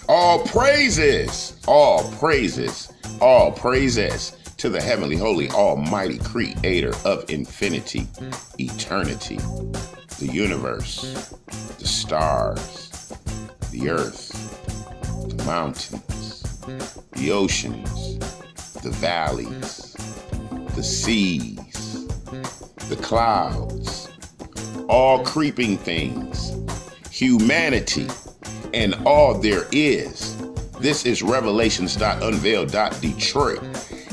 all praises to the heavenly, holy, almighty creator of infinity, eternity, the universe, the stars, the earth, the mountains, the oceans, the valleys, the seas, the clouds, all creeping things, humanity, and all there is. This is Revelations.Unveiled. Detroit.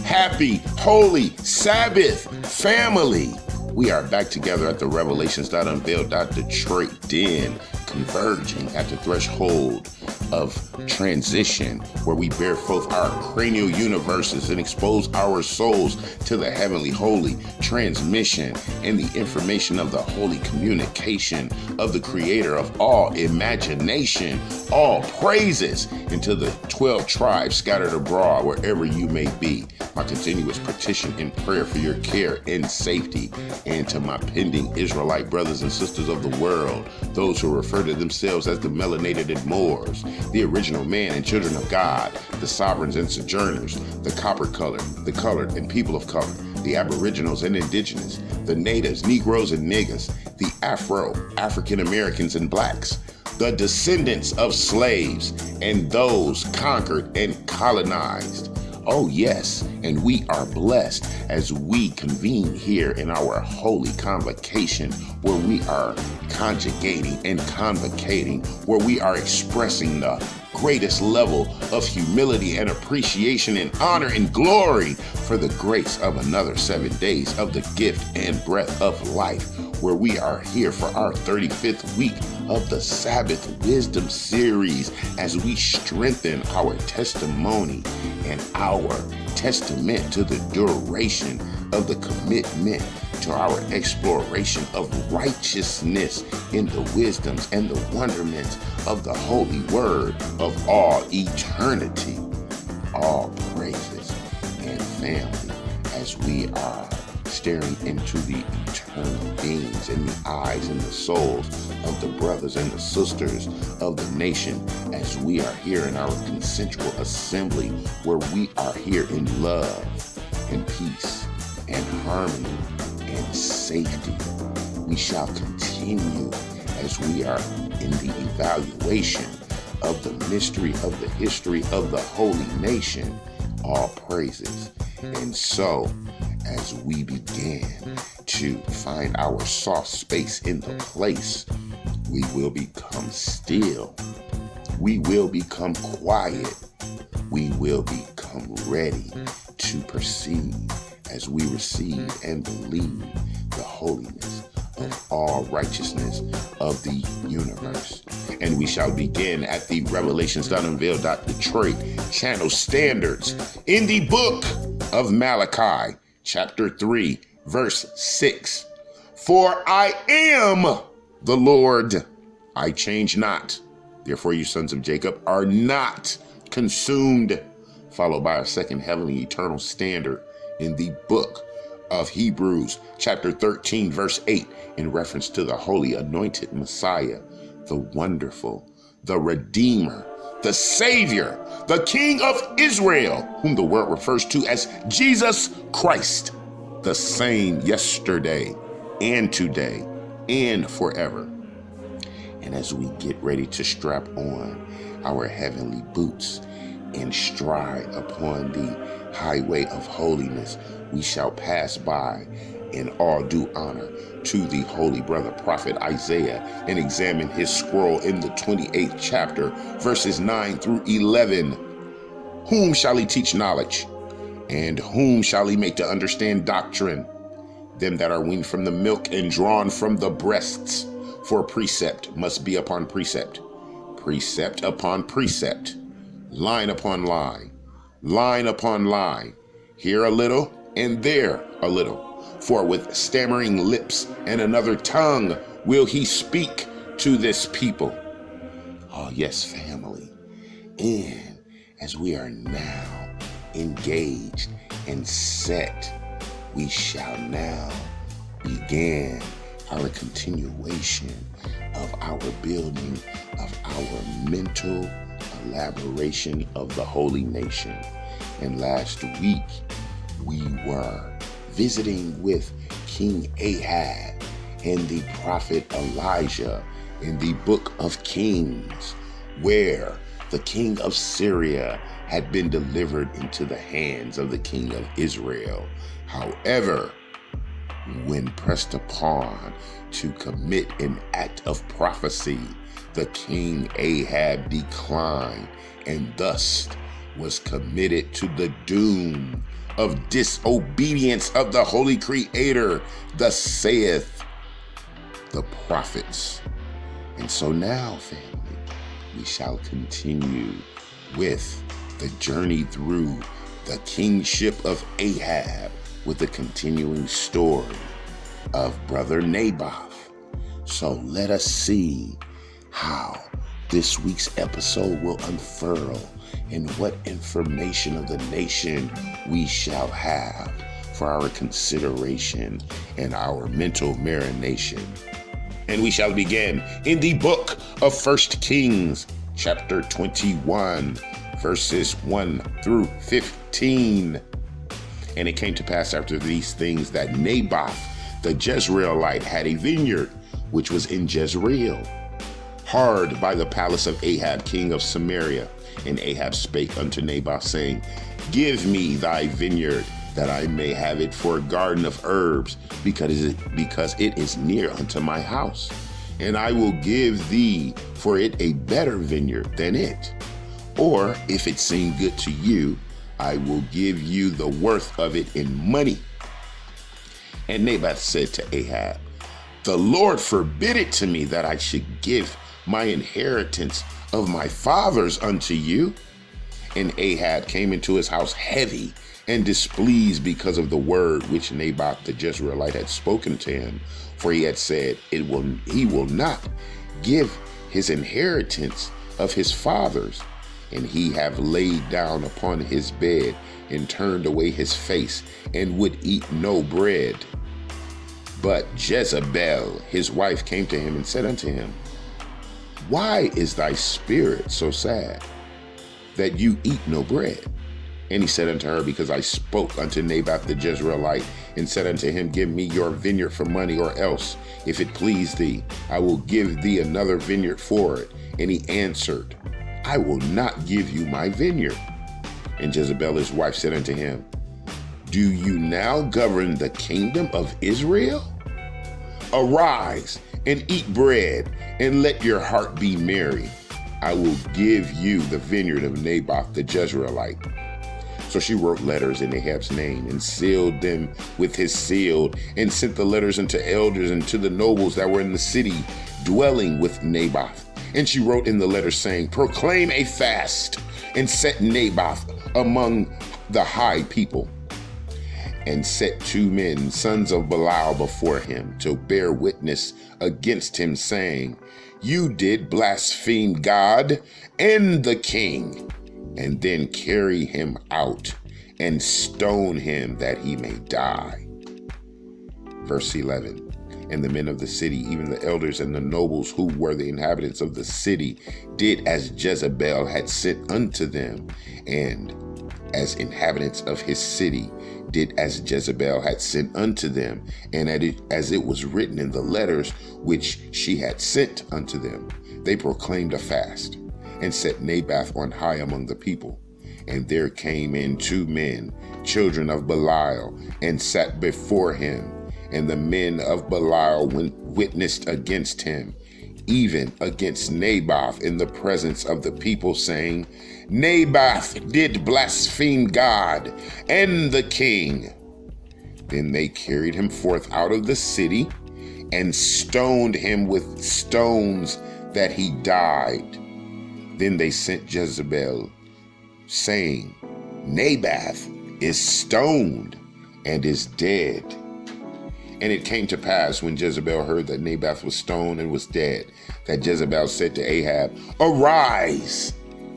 Happy, holy Sabbath, family. We are back together at the Revelations.Unveiled. Detroit den, converging at the threshold of transition, where we bear forth our cranial universes and expose our souls to the heavenly, holy transmission and the information of the holy communication of the creator of all imagination. All praises into the 12 tribes scattered abroad wherever you may be. My continuous petition and prayer for your care and safety, and to my pending Israelite brothers and sisters of the world, those who refer to themselves as the melanated and Moors, the original man and children of God, the sovereigns and sojourners, the copper-colored, the colored and people of color, the aboriginals and indigenous, the natives, Negroes and niggas, the African Americans and blacks, the descendants of slaves, and those conquered and colonized. Oh yes, and we are blessed as we convene here in our holy convocation, where we are conjugating and convocating, where we are expressing the greatest level of humility and appreciation and honor and glory for the grace of another 7 days of the gift and breath of life, where we are here for our 35th week of the Sabbath Wisdom series, as we strengthen our testimony and our testament to the duration of the commitment to our exploration of righteousness in the wisdoms and the wonderments of the holy word of all eternity. All praises and family, as we are staring into the eternal beings in the eyes and the souls of the brothers and the sisters of the nation, as we are here in our consensual assembly, where we are here in love and peace and harmony and safety. We shall continue as we are in the evaluation of the mystery of the history of the holy nation. All praises. And so, as we begin to find our soft space in the place, we will become still. We will become quiet. We will become ready to perceive as we receive and believe the holiness of all righteousness of the universe. And we shall begin at the Revelations.Unveiled. Detroit channel standards in the book of Malachi, chapter 3, verse 6. For I am the Lord, I change not. Therefore you sons of Jacob are not consumed. Followed by a second heavenly eternal standard in the book of Hebrews, chapter 13, verse 8, in reference to the holy anointed Messiah, the wonderful, the Redeemer, the Savior, the King of Israel, whom the world refers to as Jesus Christ, the same yesterday and today and forever. And as we get ready to strap on our heavenly boots and stride upon the highway of holiness, we shall pass by in all due honor to the holy brother prophet Isaiah and examine his scroll in the 28th chapter, verses 9 through 11. Whom shall he teach knowledge? And whom shall he make to understand doctrine? Them that are weaned from the milk and drawn from the breasts. For precept must be upon precept, precept upon precept, line upon line, line upon line, here a little and there a little. For with stammering lips and another tongue will he speak to this people. Oh yes, family. And as we are now engaged and set, we shall now begin our continuation of our building of our mental, collaboration of the holy nation. And last week, we were visiting with King Ahab and the prophet Elijah in the book of Kings, where the king of Syria had been delivered into the hands of the king of Israel. However, when pressed upon to commit an act of prophecy, the king Ahab declined and thus was committed to the doom of disobedience of the holy creator, thus saith the prophets. And so now, family, we shall continue with the journey through the kingship of Ahab with the continuing story of brother Naboth. So let us see how this week's episode will unfurl and what information of the nation we shall have for our consideration and our mental marination. And we shall begin in the book of 1 Kings, chapter 21, verses 1 through 15. And it came to pass after these things that Naboth the Jezreelite had a vineyard which was in Jezreel, hard by the palace of Ahab, king of Samaria. And Ahab spake unto Naboth, saying, Give me thy vineyard, that I may have it for a garden of herbs, because it is near unto my house. And I will give thee for it a better vineyard than it. Or, if it seem good to you, I will give you the worth of it in money. And Naboth said to Ahab, The Lord forbid it to me that I should give my inheritance of my fathers unto you. And Ahab came into his house heavy and displeased because of the word which Naboth the Jezreelite had spoken to him. For he had said, he will not give his inheritance of his fathers. And he have laid down upon his bed and turned away his face and would eat no bread. But Jezebel, his wife, came to him and said unto him, Why is thy spirit so sad, that you eat no bread? And he said unto her, Because I spoke unto Naboth the Jezreelite, and said unto him, Give me your vineyard for money, or else, if it please thee, I will give thee another vineyard for it. And he answered, I will not give you my vineyard. And Jezebel his wife said unto him, Do you now govern the kingdom of Israel? Arise and eat bread, and let your heart be merry. I will give you the vineyard of Naboth the Jezreelite. So she wrote letters in Ahab's name, and sealed them with his seal, and sent the letters unto elders and to the nobles that were in the city, dwelling with Naboth. And she wrote in the letter, saying, Proclaim a fast, and set Naboth among the high people. And set 2 men, sons of Belial, before him, to bear witness against him, saying, You did blaspheme God and the king. And then carry him out, and stone him, that he may die. Verse 11. And the men of the city, even the elders and the nobles who were the inhabitants of the city, did as Jezebel had sent unto them, and as inhabitants of his city did as Jezebel had sent unto them, and as it was written in the letters which she had sent unto them. They proclaimed a fast, and set Naboth on high among the people. And there came in 2 men, children of Belial, and sat before him. And the men of Belial witnessed against him, even against Naboth, in the presence of the people, saying, Naboth did blaspheme God and the king. Then they carried him forth out of the city, and stoned him with stones, that he died. Then they sent Jezebel, saying, Naboth is stoned and is dead. And it came to pass, when Jezebel heard that Naboth was stoned and was dead, that Jezebel said to Ahab, Arise,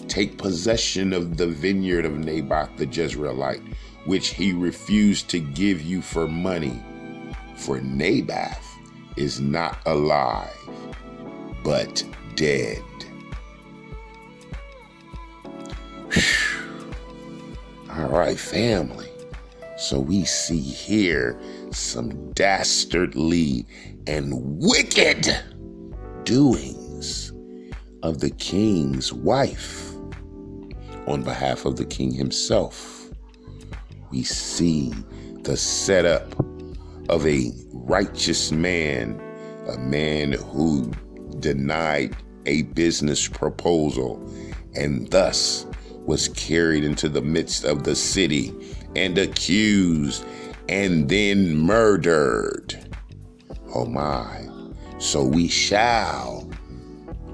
take possession of the vineyard of Naboth the Jezreelite, which he refused to give you for money. For Naboth is not alive, but dead. right, family. So we see here some dastardly and wicked doings of the king's wife on behalf of the king himself. We see the setup of a righteous man, a man who denied a business proposal and thus was carried into the midst of the city and accused and then murdered. Oh my. So we shall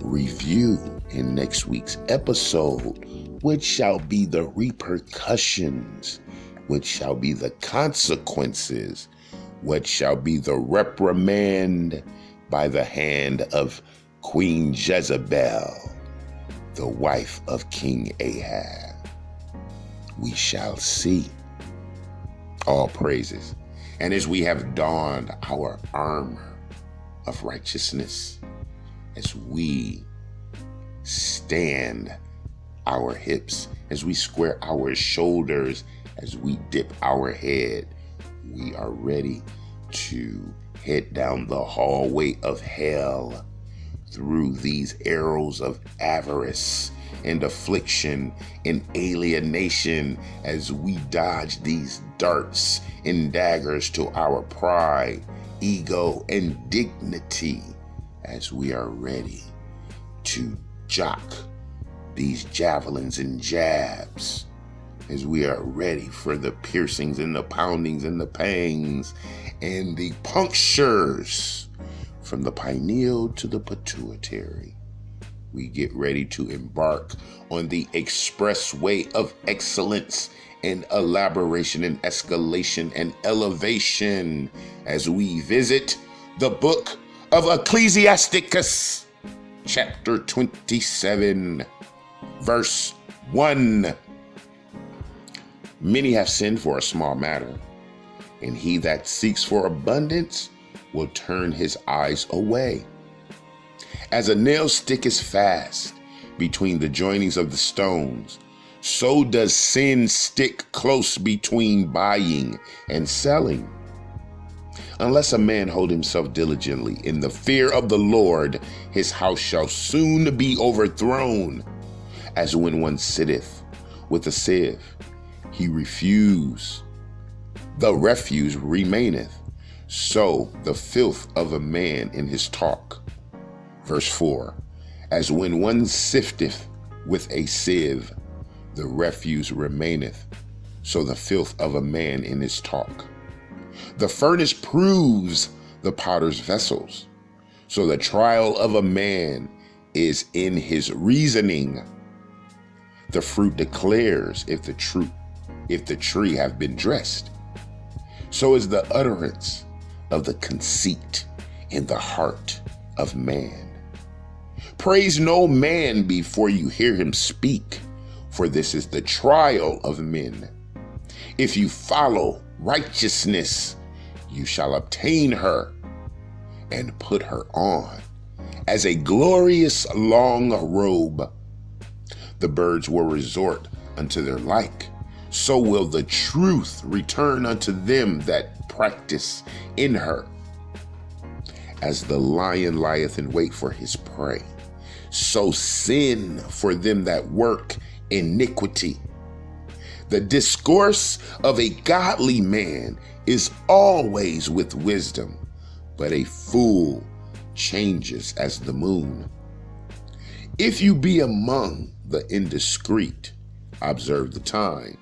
review in next week's episode what shall be the repercussions, what shall be the consequences, what shall be the reprimand by the hand of Queen Jezebel, the wife of King Ahab. We shall see. All praises. And as we have donned our armor of righteousness, as we stand our hips, as we square our shoulders, as we dip our head, we are ready to head down the hallway of hell through these arrows of avarice and affliction and alienation, as we dodge these darts and daggers to our pride, ego, and dignity, as we are ready to jock these javelins and jabs, as we are ready for the piercings and the poundings and the pangs and the punctures from the pineal to the pituitary. We get ready to embark on the expressway of excellence and elaboration and escalation and elevation as we visit the book of Ecclesiasticus, chapter 27, verse 1. Many have sinned for a small matter, and he that seeks for abundance will turn his eyes away. As a nail sticketh fast between the joinings of the stones, so does sin stick close between buying and selling. Unless a man hold himself diligently in the fear of the Lord, his house shall soon be overthrown. As when one sitteth with a sieve, the refuse remaineth, so the filth of a man in his talk. Verse 4, as when one sifteth with a sieve, the refuse remaineth, so the filth of a man in his talk. The furnace proves the potter's vessels, so the trial of a man is in his reasoning. The fruit declares if the tree have been dressed. So is the utterance of the conceit in the heart of man. Praise no man before you hear him speak, for this is the trial of men. If you follow righteousness, you shall obtain her and put her on as a glorious long robe. The birds will resort unto their like, so will the truth return unto them that practice in her. As the lion lieth in wait for his prey, so sin for them that work iniquity. The discourse of a godly man is always with wisdom, but a fool changes as the moon. If you be among the indiscreet, observe the time,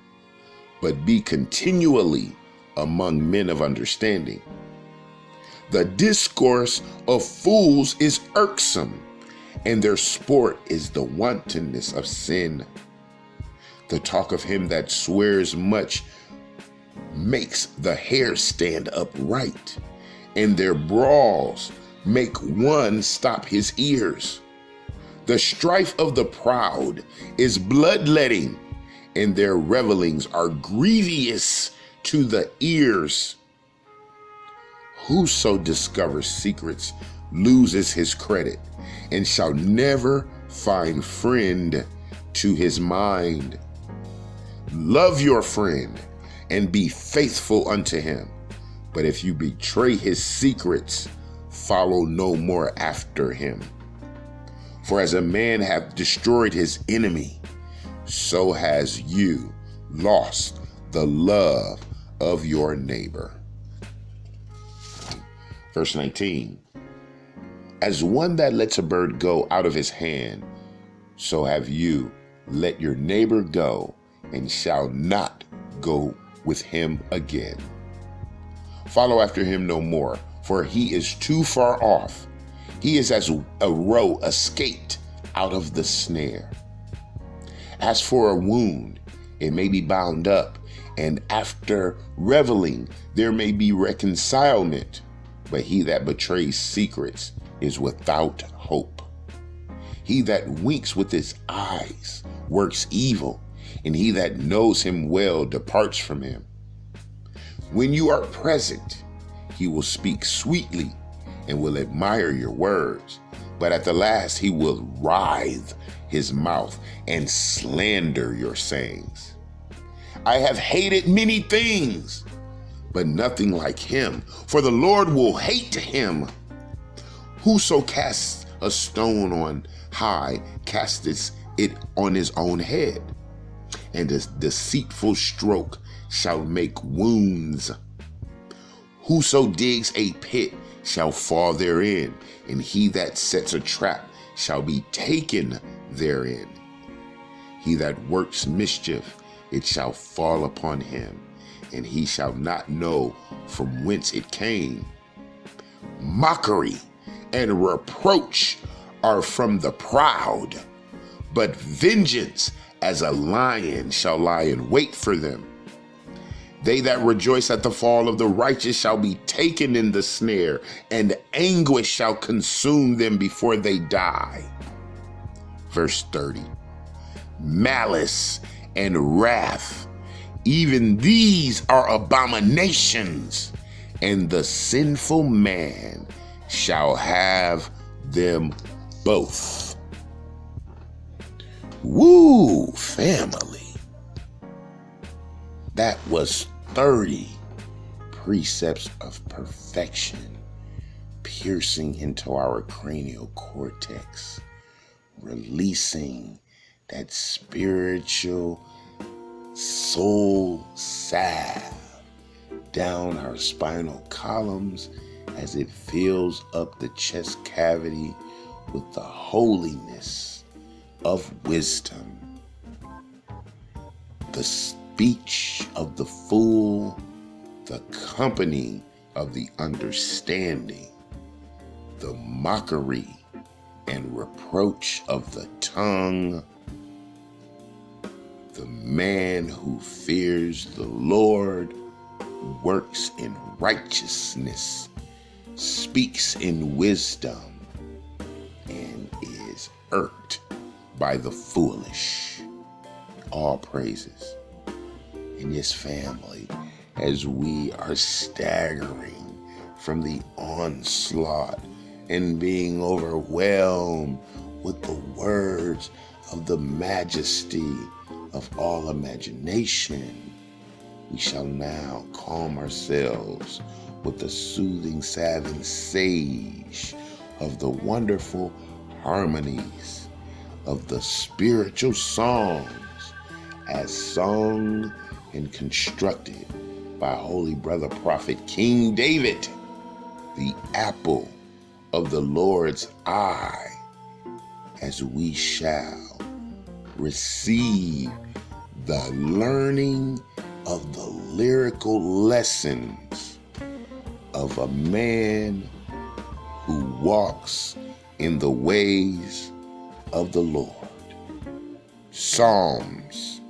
but be continually among men of understanding. The discourse of fools is irksome, and their sport is the wantonness of sin. The talk of him that swears much makes the hair stand upright, and their brawls make one stop his ears. The strife of the proud is bloodletting, and their revelings are grievous to the ears. Whoso discovers secrets loses his credit, and shall never find friend to his mind. Love your friend and be faithful unto him. But if you betray his secrets, follow no more after him. For as a man hath destroyed his enemy, so has you lost the love of your neighbor. Verse 19. As one that lets a bird go out of his hand, so have you let your neighbor go, and shall not go with him again. Follow after him no more, for he is too far off. He is as a roe escaped out of the snare. As for a wound, it may be bound up, and after reveling, there may be reconcilement. But he that betrays secrets is without hope. He that winks with his eyes works evil, and he that knows him well departs from him. When you are present, he will speak sweetly and will admire your words, but at the last he will writhe his mouth and slander your sayings. I have hated many things, but nothing like him, for the Lord will hate him. Whoso casts a stone on high casteth it on his own head, and a deceitful stroke shall make wounds. Whoso digs a pit shall fall therein, and he that sets a trap shall be taken therein. He that works mischief, it shall fall upon him, and he shall not know from whence it came. Mockery and reproach are from the proud, but vengeance as a lion shall lie in wait for them. They that rejoice at the fall of the righteous shall be taken in the snare, and anguish shall consume them before they die. Verse 30. Malice and wrath, even these are abominations, and the sinful man shall have them both. Woo, family. That was 30 precepts of perfection, piercing into our cranial cortex, releasing that spiritual soul salve down our spinal columns as it fills up the chest cavity with the holiness of wisdom. The speech of the fool, the company of the understanding, the mockery and reproach of the tongue. The man who fears the Lord works in righteousness, speaks in wisdom, and is irked by the foolish. All praises. And yes, family, as we are staggering from the onslaught and being overwhelmed with the words of the majesty of all imagination, we shall now calm ourselves with the soothing salve and sage of the wonderful harmonies of the spiritual songs as sung and constructed by Holy Brother Prophet King David, the apple of the Lord's eye, as we shall receive the learning of the lyrical lessons of a man who walks in the ways of the Lord. Psalms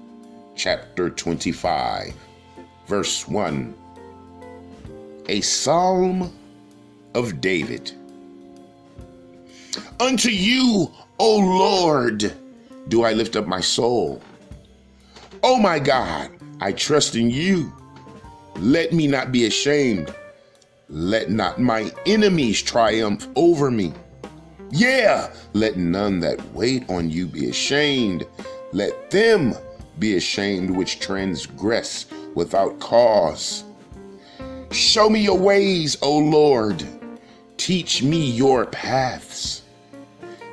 chapter 25, verse 1. A psalm of David. Unto you, O Lord, do I lift up my soul. O my God, I trust in you. Let me not be ashamed. Let not my enemies triumph over me. Yeah, let none that wait on you be ashamed. Let them be ashamed which transgress without cause. Show me your ways, O Lord. Teach me your paths.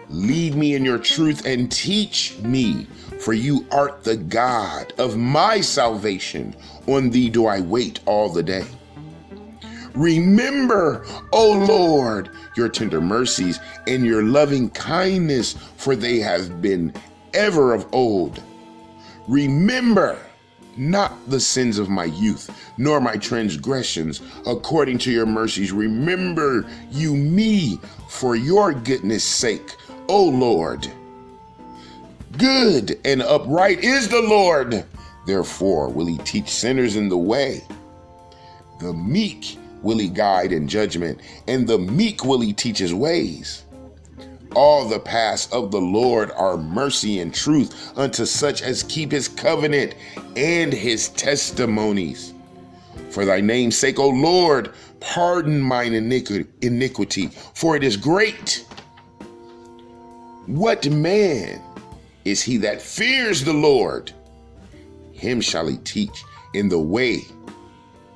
Lead me in your truth and teach me, for you art the God of my salvation. On thee do I wait all the day. Remember, O Lord, your tender mercies and your loving kindness, for they have been ever of old. Remember not the sins of my youth, nor my transgressions. According to your mercies, remember you me for your goodness' sake, O Lord. Good and upright is the Lord. Therefore will he teach sinners in the way. The meek will he guide in judgment, and the meek will he teach his ways. All the paths of the Lord are mercy and truth unto such as keep his covenant and his testimonies. For thy name's sake, O Lord, pardon mine iniquity, for it is great. What man is he that fears the Lord? Him shall he teach in the way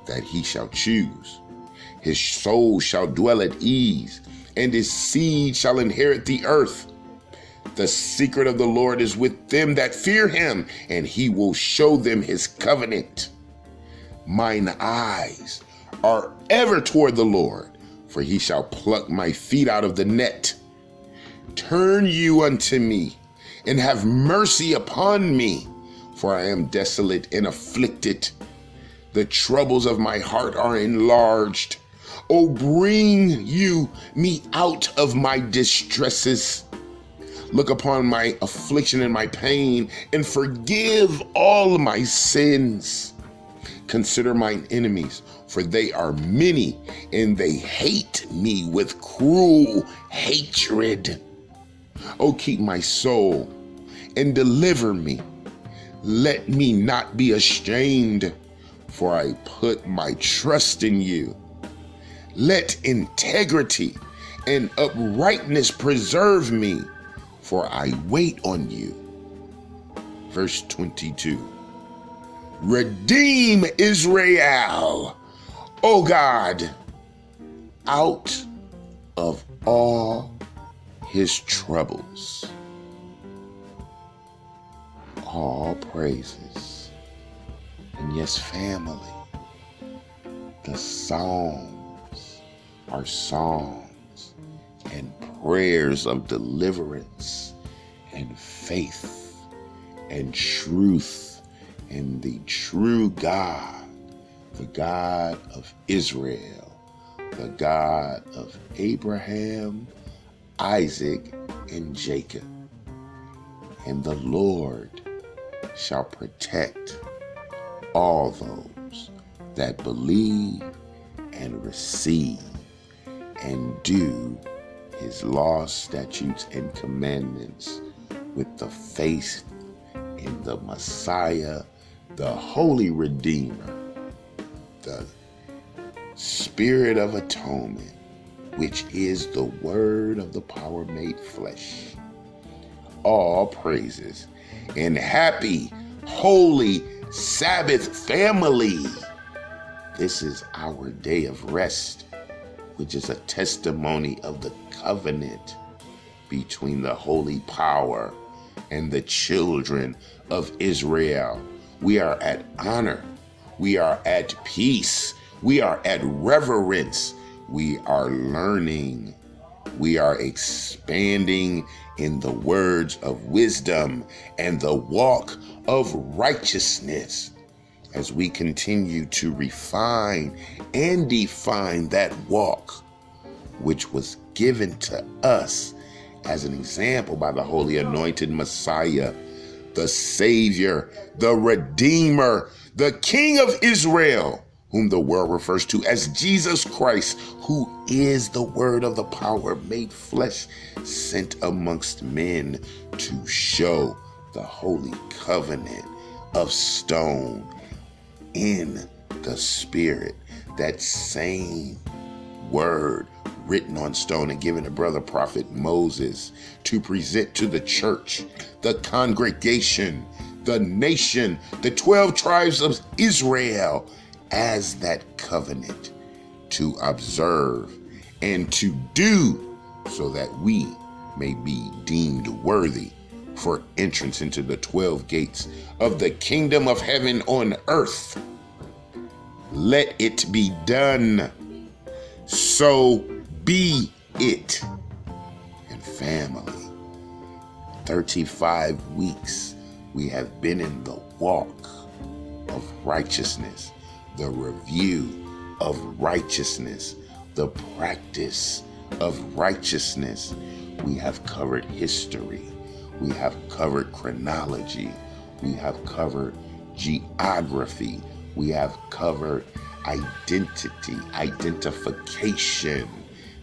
that he shall choose. His soul shall dwell at ease, and his seed shall inherit the earth. The secret of the Lord is with them that fear him, and he will show them his covenant. Mine eyes are ever toward the Lord, for he shall pluck my feet out of the net. Turn you unto me, and have mercy upon me, for I am desolate and afflicted. The troubles of my heart are enlarged. Oh, bring you me out of my distresses. Look upon my affliction and my pain, and forgive all my sins. Consider mine enemies, for they are many, and they hate me with cruel hatred. Oh, keep my soul and deliver me. Let me not be ashamed, for I put my trust in you. Let integrity and uprightness preserve me, for I wait on you. Verse 22. Redeem Israel, O God, out of all his troubles. All praises. And yes, family, the Psalms are songs and prayers of deliverance and faith and truth in the true God, the God of Israel, the God of Abraham, Isaac, and Jacob. And the Lord shall protect all those that believe and receive and do his laws, statutes, and commandments with the faith in the Messiah, the Holy Redeemer, the Spirit of Atonement, which is the Word of the power made flesh. All praises. And happy, holy Sabbath, family. This is our day of rest, which is a testimony of the covenant between the holy power and the children of Israel. We are at honor. We are at peace. We are at reverence. We are learning. We are expanding in the words of wisdom and the walk of righteousness as we continue to refine and define that walk which was given to us as an example by the holy anointed Messiah, the Savior, the Redeemer, the King of Israel, whom the world refers to as Jesus Christ, who is the Word of the power made flesh, sent amongst men to show the holy covenant of stone in the Spirit. That same word written on stone and given to brother prophet Moses to present to the church, the congregation, the nation, the 12 tribes of Israel, as that covenant to observe and to do, so that we may be deemed worthy for entrance into the 12 gates of the kingdom of heaven on earth. Let it be done. So be it. And family, 35 weeks we have been in the walk of righteousness, the review of righteousness, the practice of righteousness. We have covered history. We have covered chronology. We have covered geography. We have covered identity, identification,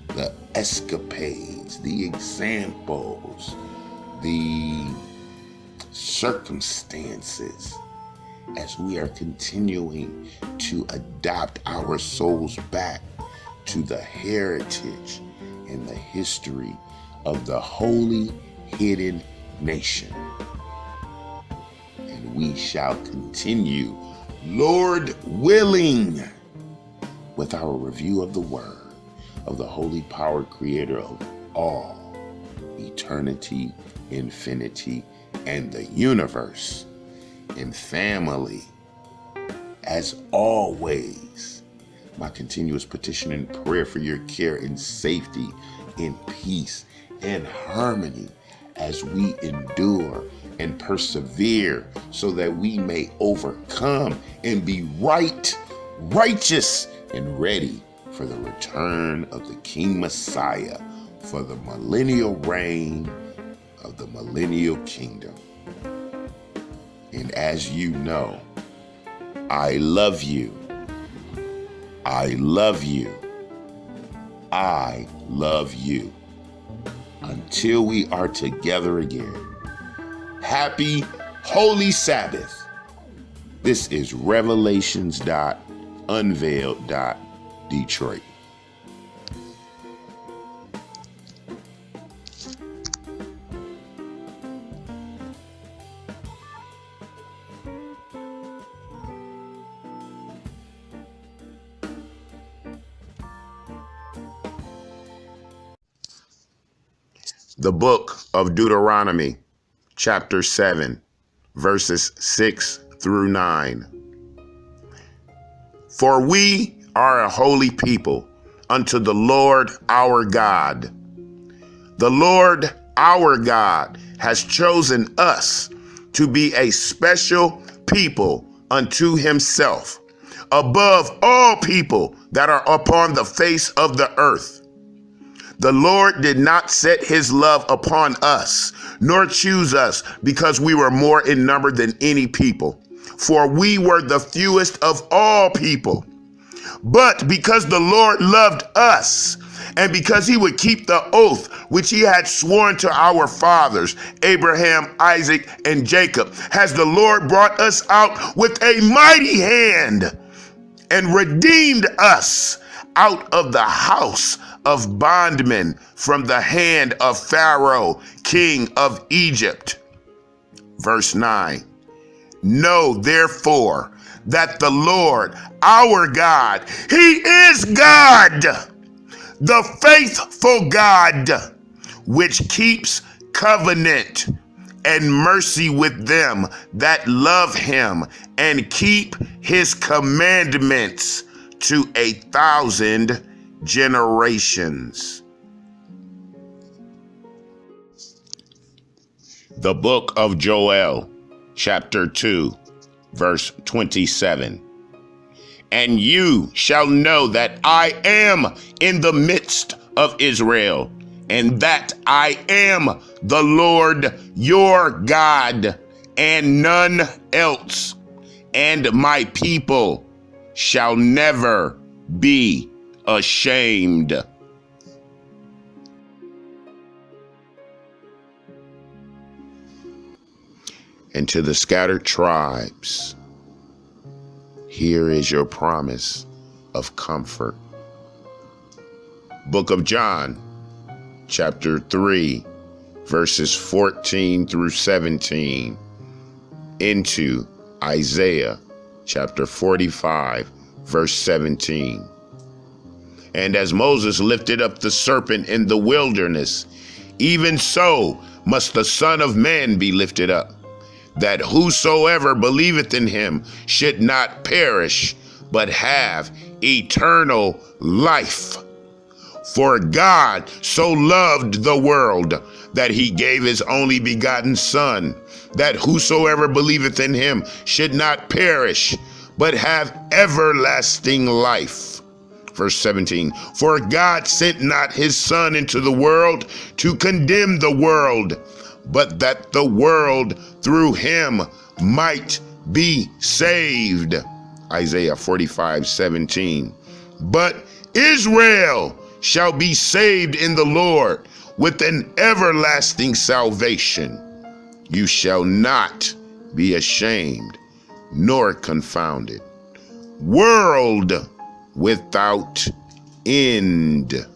the escapades, the examples, the circumstances, as we are continuing to adopt our souls back to the heritage and the history of the holy hidden nation. And we shall continue, Lord willing, with our review of the word of the holy power creator of all, eternity, infinity, and the universe. And family, as always, my continuous petition and prayer for your care and safety, in peace and harmony, as we endure and persevere, so that we may overcome and be righteous, and ready for the return of the King Messiah, for the millennial reign of the millennial kingdom. And as you know, I love you. I love you. I love you. Until we are together again. Happy Holy Sabbath. This is Revelations.Unveiled. Detroit. The book of Deuteronomy, chapter 7, verses 6 through 9. For we are a holy people unto the Lord our God. The Lord our God has chosen us to be a special people unto himself, above all people that are upon the face of the earth. The Lord did not set his love upon us, nor choose us because we were more in number than any people, for we were the fewest of all people. But because the Lord loved us, and because he would keep the oath which he had sworn to our fathers, Abraham, Isaac, and Jacob, has the Lord brought us out with a mighty hand and redeemed us out of the house of bondmen, from the hand of Pharaoh, king of Egypt. Verse 9. Know therefore that the Lord our God, he is God, the faithful God, which keeps covenant and mercy with them that love him and keep his commandments to 1,000 generations. The book of Joel, chapter 2, verse 27. And you shall know that I am in the midst of Israel, and that I am the Lord your God, and none else, and my people shall never be ashamed. And to the scattered tribes, here is your promise of comfort. Book of John, chapter 3, verses 14 through 17. into Isaiah chapter 45, verse 17. And as Moses lifted up the serpent in the wilderness, even so must the Son of Man be lifted up, that whosoever believeth in him should not perish, but have eternal life. For God so loved the world that he gave his only begotten Son, that whosoever believeth in him should not perish, but have everlasting life. Verse 17, for God sent not his Son into the world to condemn the world, but that the world through him might be saved. Isaiah 45:17. But Israel shall be saved in the Lord with an everlasting salvation. You shall not be ashamed nor confounded. World without end.